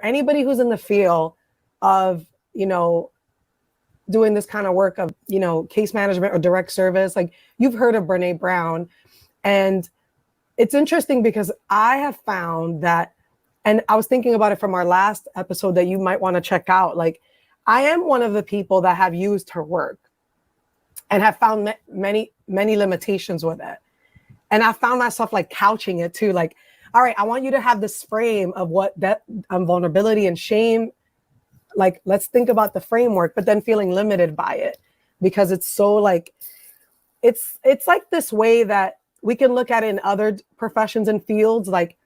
anybody who's in the field of, doing this kind of work of, case management or direct service, like you've heard of Brene Brown. And it's interesting because I have found that, and I was thinking about it from our last episode that you might want to check out. Like, I am one of the people that have used her work and have found many, many limitations with it. And I found myself like couching it too. Like, all right, I want you to have this frame of what that vulnerability and shame, like, let's think about the framework, but then feeling limited by it because it's so like, it's like this way that we can look at it in other professions and fields. Like,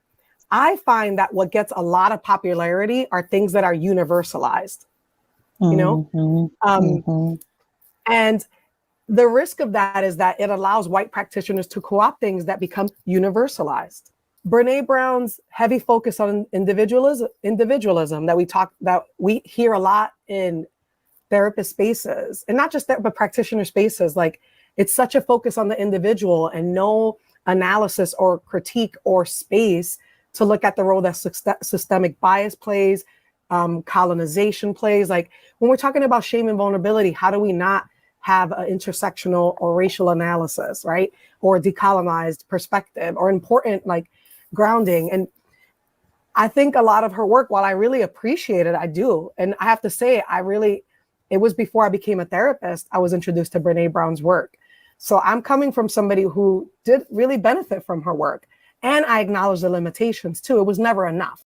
I find that what gets a lot of popularity are things that are universalized, and the risk of that is that it allows white practitioners to co-opt things that become universalized. Brene Brown's heavy focus on individualism that we hear a lot in therapist spaces, and not just that, but practitioner spaces. Like, it's such a focus on the individual and no analysis or critique or space to look at the role that systemic bias plays, colonization plays. Like, when we're talking about shame and vulnerability, how do we not have an intersectional or racial analysis, right? Or decolonized perspective or important like grounding. And I think a lot of her work, while I really appreciate it, I do. And I have to say, it was before I became a therapist, I was introduced to Brene Brown's work. So I'm coming from somebody who did really benefit from her work. And I acknowledge the limitations too. It was never enough.